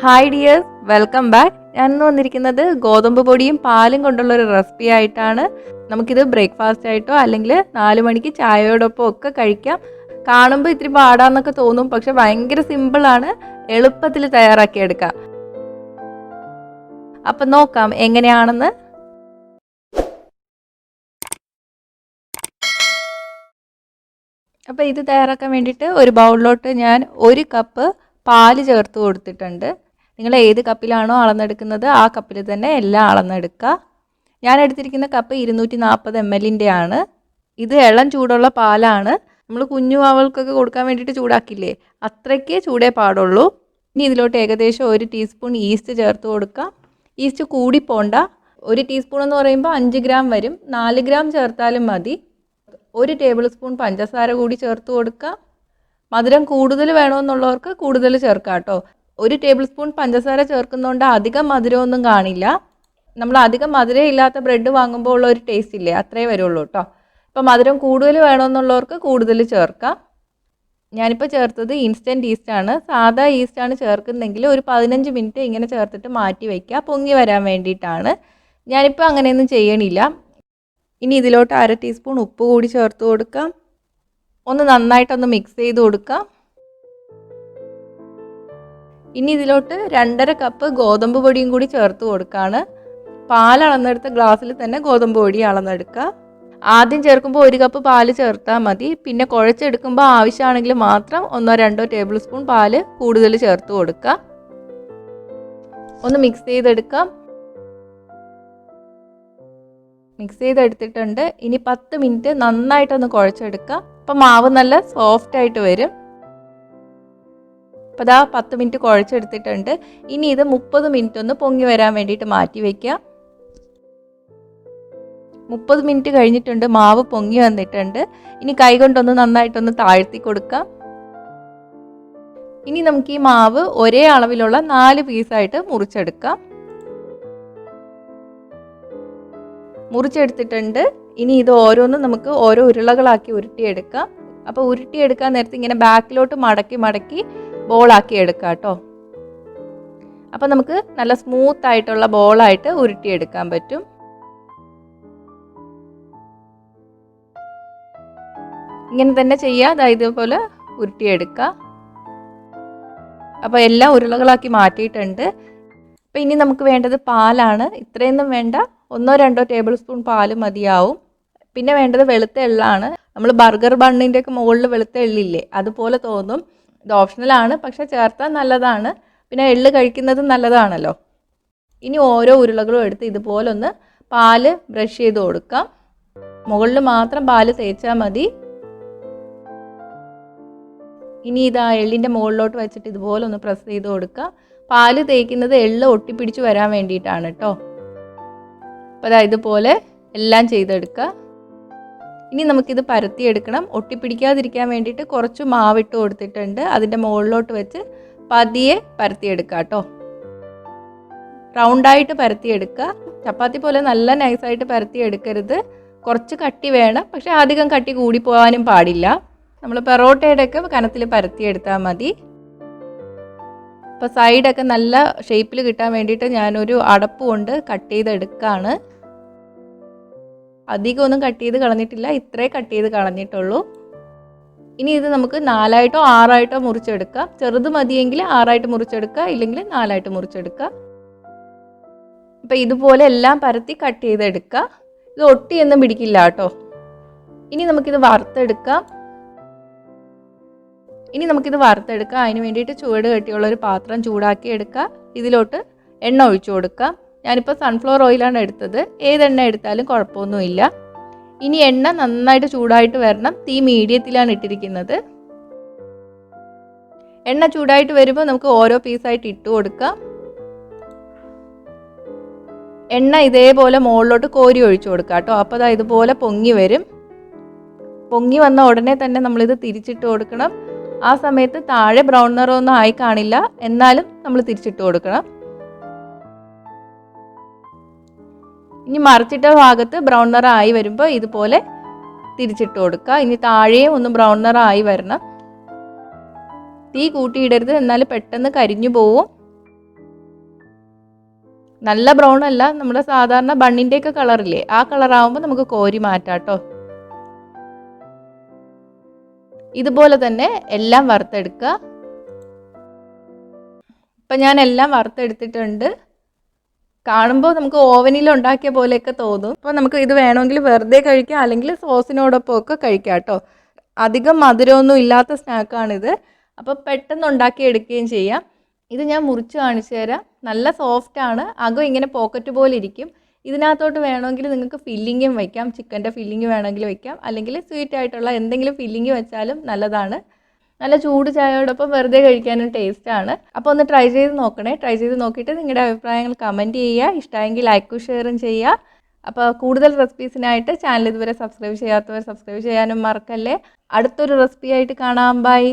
Hi dears, welcome back. ഞാൻ ഇന്ന് വന്നിരിക്കുന്നത് ഗോതമ്പ് പൊടിയും പാലും കൊണ്ടുള്ള ഒരു റെസിപ്പി ആയിട്ടാണ്. നമുക്കിത് ബ്രേക്ക്ഫാസ്റ്റ് ആയിട്ടോ അല്ലെങ്കിൽ 4 മണിക്ക് ചായയോടൊപ്പം ഒക്കെ കഴിക്കാം. കാണുമ്പോൾ ഇത്തിരി പാടാന്നൊക്കെ തോന്നും, പക്ഷെ ഭയങ്കര സിമ്പിളാണ്, എളുപ്പത്തിൽ തയ്യാറാക്കിയെടുക്കാം. അപ്പം നോക്കാം എങ്ങനെയാണെന്ന്. അപ്പോൾ ഇത് തയ്യാറാക്കാൻ വേണ്ടിയിട്ട് ഒരു ബൗളിലോട്ട് ഞാൻ 1 കപ്പ് പാല് ചേർത്ത് കൊടുത്തിട്ടുണ്ട്. നിങ്ങൾ ഏത് കപ്പിലാണോ അളന്നെടുക്കുന്നത് ആ കപ്പിൽ തന്നെ എല്ലാം അളന്നെടുക്കുക. ഞാൻ എടുത്തിരിക്കുന്ന കപ്പ് 240 ml ആണ്. ഇത് ഇളം ചൂടുള്ള പാലാണ്. നമ്മൾ കുഞ്ഞു വാവകൾക്കൊക്കെ കൊടുക്കാൻ വേണ്ടിയിട്ട് ചൂടാക്കില്ലേ, അത്രയ്ക്ക് ചൂടേ പാടുള്ളൂ. ഇനി ഇതിലോട്ട് ഏകദേശം 1 ടീസ്പൂൺ ഈസ്റ്റ് ചേർത്ത് കൊടുക്കാം. ഈസ്റ്റ് കൂടി പോണ്ട. 1 ടീസ്പൂൺ എന്ന് പറയുമ്പോൾ 5 ഗ്രാം വരും. 4 ഗ്രാം ചേർത്താലും മതി. 1 ടേബിൾ സ്പൂൺ പഞ്ചസാര കൂടി ചേർത്ത് കൊടുക്കാം. മധുരം കൂടുതൽ വേണമെന്നുള്ളവർക്ക് കൂടുതൽ ചേർക്കാം കേട്ടോ. 1 ടേബിൾ സ്പൂൺ പഞ്ചസാര ചേർക്കുന്നതുകൊണ്ട് അധികം മധുരമൊന്നും കാണില്ല. നമ്മൾ അധികം മധുരം ഇല്ലാത്ത ബ്രെഡ് വാങ്ങുമ്പോൾ ഉള്ള ഒരു ടേസ്റ്റ് ഇല്ലേ, അത്രേ വരുള്ളൂ കേട്ടോ. ഇപ്പോൾ മധുരം കൂടുതൽ വേണമെന്നുള്ളവർക്ക് കൂടുതൽ ചേർക്കാം. ഞാനിപ്പോൾ ചേർത്തത് ഇൻസ്റ്റൻറ്റ് ഈസ്റ്റാണ്. സാധാ ഈസ്റ്റാണ് ചേർക്കുന്നതെങ്കിൽ ഒരു 15 മിനിറ്റ് ഇങ്ങനെ ചേർത്തിട്ട് മാറ്റി വയ്ക്കുക, പൊങ്ങി വരാൻ വേണ്ടിയിട്ടാണ്. ഞാനിപ്പോൾ അങ്ങനെയൊന്നും ചെയ്യണില്ല. ഇനി ഇതിലോട്ട് 1/2 ടീസ്പൂൺ ഉപ്പ് കൂടി ചേർത്ത് കൊടുക്കാം. ഒന്ന് നന്നായിട്ടൊന്ന് മിക്സ് ചെയ്ത് കൊടുക്കാം. ഇനി ഇതിലോട്ട് 2.5 കപ്പ് ഗോതമ്പ് പൊടിയും കൂടി ചേർത്ത് കൊടുക്കുകയാണ്. പാൽ അളന്നെടുത്ത ഗ്ലാസ്സിൽ തന്നെ ഗോതമ്പ് പൊടി അളന്നെടുക്കുക. ആദ്യം ചേർക്കുമ്പോൾ 1 കപ്പ് പാല് ചേർത്താൽ മതി. പിന്നെ കുഴച്ചെടുക്കുമ്പോൾ ആവശ്യമാണെങ്കിൽ മാത്രം 1-2 ടേബിൾ സ്പൂൺ പാല് കൂടുതൽ ചേർത്ത് കൊടുക്കുക. ഒന്ന് മിക്സ് ചെയ്തെടുക്കാം. മിക്സ് ചെയ്തെടുത്തിട്ടുണ്ട്. ഇനി 10 മിനിറ്റ് നന്നായിട്ടൊന്ന് കുഴച്ചെടുക്കാം. അപ്പം മാവ് നല്ല സോഫ്റ്റ് ആയിട്ട് വരും. അപ്പോൾ അതാ 10 മിനിറ്റ് കുഴച്ചെടുത്തിട്ടുണ്ട്. ഇനി ഇത് 30 മിനിറ്റ് ഒന്ന് പൊങ്ങി വരാൻ വേണ്ടിയിട്ട് മാറ്റി വയ്ക്കുക. 30 മിനിറ്റ് കഴിഞ്ഞിട്ടുണ്ട്, മാവ് പൊങ്ങി വന്നിട്ടുണ്ട്. ഇനി കൈ കൊണ്ടൊന്ന് നന്നായിട്ടൊന്ന് താഴ്ത്തി കൊടുക്കാം. ഇനി നമുക്ക് ഈ മാവ് ഒരേ അളവിലുള്ള 4 പീസായിട്ട് മുറിച്ചെടുക്കാം. മുറിച്ചെടുത്തിട്ടുണ്ട്. ഇനി ഇത് ഓരോന്നും നമുക്ക് ഓരോ ഉരുളകളാക്കി ഉരുട്ടിയെടുക്കാം. അപ്പോൾ ഉരുട്ടിയെടുക്കാൻ നേരത്തെ ഇങ്ങനെ ബാക്കിലോട്ട് മടക്കി ബോളാക്കി എടുക്കാം കേട്ടോ. അപ്പോൾ നമുക്ക് നല്ല സ്മൂത്ത് ആയിട്ടുള്ള ബോളായിട്ട് ഉരുട്ടിയെടുക്കാൻ പറ്റും. ഇങ്ങനെ തന്നെ ചെയ്യുക, ഇതുപോലെ ഉരുട്ടിയെടുക്കുക. അപ്പോൾ എല്ലാം ഉരുളകളാക്കി മാറ്റിയിട്ടുണ്ട്. അപ്പോൾ ഇനി നമുക്ക് വേണ്ടത് പാലാണ്. ഇത്രയൊന്നും വേണ്ട, 1-2 ടേബിൾ സ്പൂൺ പാല് മതിയാവും. പിന്നെ വേണ്ടത് വെളുത്ത എള്ളാണ്. നമ്മൾ ബർഗർ ബണ്ണിൻ്റെ ഒക്കെ മുകളിൽ വെളുത്ത എള്ളില്ലേ, അതുപോലെ തോന്നും. ഇത് ഓപ്ഷണലാണ്, പക്ഷേ ചേർത്താൽ നല്ലതാണ്. പിന്നെ എള്ള് കഴിക്കുന്നതും നല്ലതാണല്ലോ. ഇനി ഓരോ ഉരുളകളും എടുത്ത് ഇതുപോലെ ഒന്ന് പാല് ബ്രഷ് ചെയ്ത് കൊടുക്കാം. മുകളിൽ മാത്രം പാല് തേച്ചാൽ മതി. ഇനി ഇതാ എള്ളിൻ്റെ മുകളിലോട്ട് വെച്ചിട്ട് ഇതുപോലെ ഒന്ന് പ്രസ് ചെയ്ത് കൊടുക്കുക. പാല് തേക്കുന്നത് എള്ള് ഒട്ടിപ്പിടിച്ച് വരാൻ വേണ്ടിയിട്ടാണ് കേട്ടോ. അപ്പോൾ അതാ ഇതുപോലെ എല്ലാം ചെയ്തെടുക്കുക. ഇനി നമുക്കിത് പരത്തിയെടുക്കണം. ഒട്ടിപ്പിടിക്കാതിരിക്കാൻ വേണ്ടിയിട്ട് കുറച്ച് മാവിട്ട് കൊടുത്തിട്ടുണ്ട്. അതിൻ്റെ മുകളിലോട്ട് വെച്ച് പതിയെ പരത്തിയെടുക്കുക കേട്ടോ. റൗണ്ടായിട്ട് പരത്തിയെടുക്കുക. ചപ്പാത്തി പോലെ നല്ല നൈസായിട്ട് പരത്തിയെടുക്കരുത്. കുറച്ച് കട്ടി വേണം, പക്ഷേ അധികം കട്ടി കൂടി പോകാനും പാടില്ല. നമ്മൾ പെറോട്ടയുടെയൊക്കെ കനത്തിൽ പരത്തിയെടുത്താൽ മതി. ഇപ്പോൾ സൈഡൊക്കെ നല്ല ഷേപ്പിൽ കിട്ടാൻ വേണ്ടിയിട്ട് ഞാനൊരു അടപ്പ് കൊണ്ട് കട്ട് ചെയ്തെടുക്കുകയാണ്. അധികം ഒന്നും കട്ട് ചെയ്ത് കളഞ്ഞിട്ടില്ല, ഇത്രേ കട്ട് ചെയ്ത് കളഞ്ഞിട്ടുള്ളൂ. ഇനി ഇത് നമുക്ക് 4ആയിട്ടോ 6ആയിട്ടോ മുറിച്ചെടുക്കാം. ചെറുത് മതിയെങ്കിൽ 6ആയിട്ട് മുറിച്ചെടുക്കുക, ഇല്ലെങ്കിൽ 4ആയിട്ട് മുറിച്ചെടുക്കുക. അപ്പോൾ ഇതുപോലെ എല്ലാം പരത്തി കട്ട് ചെയ്തെടുക്കുക. ഇത് ഒട്ടിയൊന്നും പിടിക്കില്ല കേട്ടോ. ഇനി നമുക്കിത് വറുത്തെടുക്കാം. അതിന് വേണ്ടിയിട്ട് ചുവട് കെട്ടിയുള്ളൊരു പാത്രം ചൂടാക്കി എടുക്കുക. ഇതിലോട്ട് എണ്ണ ഒഴിച്ചു കൊടുക്കാം. ഞാനിപ്പോൾ സൺഫ്ലവർ ഓയിലാണ് എടുത്തത്. ഏതെണ്ണ എടുത്താലും കുഴപ്പമൊന്നുമില്ല. ഇനി എണ്ണ നന്നായിട്ട് ചൂടായിട്ട് വരണം. തീ മീഡിയത്തിലാണ് ഇട്ടിരിക്കുന്നത്. എണ്ണ ചൂടായിട്ട് വരുമ്പോൾ നമുക്ക് ഓരോ പീസായിട്ട് ഇട്ട് കൊടുക്കാം. എണ്ണ ഇതേപോലെ മുകളിലോട്ട് കോരി ഒഴിച്ചു കൊടുക്കാം കേട്ടോ. അപ്പോൾ അതാ ഇതുപോലെ പൊങ്ങി വരും. പൊങ്ങി വന്ന ഉടനെ തന്നെ നമ്മളിത് തിരിച്ചിട്ട് കൊടുക്കണം. ആ സമയത്ത് താഴെ ബ്രൗൺ നിറമൊന്നും ആയി കാണില്ല, എന്നാലും നമ്മൾ തിരിച്ചിട്ട് കൊടുക്കണം. ഇനി മറിച്ചിട്ട ഭാഗത്ത് ബ്രൗൺ നിറം ആയി വരുമ്പോൾ ഇതുപോലെ തിരിച്ചിട്ട് കൊടുക്കുക. ഇനി താഴെയും ഒന്ന് ബ്രൗൺ നിറം ആയി വരണം. തീ കൂട്ടിയിടരുത്, എന്നാൽ പെട്ടെന്ന് കരിഞ്ഞു പോവും. നല്ല ബ്രൗൺ അല്ല, നമ്മുടെ സാധാരണ ബണ്ണിൻ്റെയൊക്കെ കളറില്ലേ, ആ കളറാകുമ്പോൾ നമുക്ക് കോരി മാറ്റാം കേട്ടോ. ഇതുപോലെ തന്നെ എല്ലാം വറുത്തെടുക്കുക. ഇപ്പം ഞാൻ എല്ലാം വറുത്തെടുത്തിട്ടുണ്ട്. കാണുമ്പോൾ നമുക്ക് ഓവനിൽ ഉണ്ടാക്കിയ പോലെയൊക്കെ തോന്നും. അപ്പോൾ നമുക്ക് ഇത് വേണമെങ്കിൽ വെറുതെ കഴിക്കാം, അല്ലെങ്കിൽ സോസിനോടൊപ്പം ഒക്കെ കഴിക്കാം കേട്ടോ. അധികം മധുരമൊന്നും ഇല്ലാത്ത സ്നാക്കാണിത്. അപ്പോൾ പെട്ടെന്ന് ഉണ്ടാക്കി എടുക്കുകയും ചെയ്യാം. ഇത് ഞാൻ മുറിച്ച് കാണിച്ചു തരാം. നല്ല സോഫ്റ്റാണ്, അകം ഇങ്ങനെ പോക്കറ്റ് പോലെ ഇരിക്കും. ഇതിനകത്തോട്ട് വേണമെങ്കിൽ നിങ്ങൾക്ക് ഫില്ലിങ്ങും വയ്ക്കാം, ചിക്കൻ്റെ ഫില്ലിങ് വേണമെങ്കിൽ വയ്ക്കാം, അല്ലെങ്കിൽ സ്വീറ്റ് ആയിട്ടുള്ള എന്തെങ്കിലും ഫില്ലിങ് വെച്ചാലും നല്ലതാണ്. നല്ല ചൂട് ചായയോടൊപ്പം വെറുതെ കഴിക്കാനും ടേസ്റ്റാണ്. അപ്പോൾ ഒന്ന് ട്രൈ ചെയ്ത് നോക്കണേ. ട്രൈ ചെയ്ത് നോക്കിയിട്ട് നിങ്ങളുടെ അഭിപ്രായങ്ങൾ കമൻറ്റ് ചെയ്യുക. ഇഷ്ടമെങ്കിൽ ലൈക്കും ഷെയറും ചെയ്യുക. അപ്പോൾ കൂടുതൽ റെസിപ്പീസിനായിട്ട് ചാനൽ ഇതുവരെ സബ്സ്ക്രൈബ് ചെയ്യാത്തവർ സബ്സ്ക്രൈബ് ചെയ്യാനും മറക്കല്ലേ. അടുത്തൊരു റെസിപ്പി ആയിട്ട് കാണാം. ബൈ.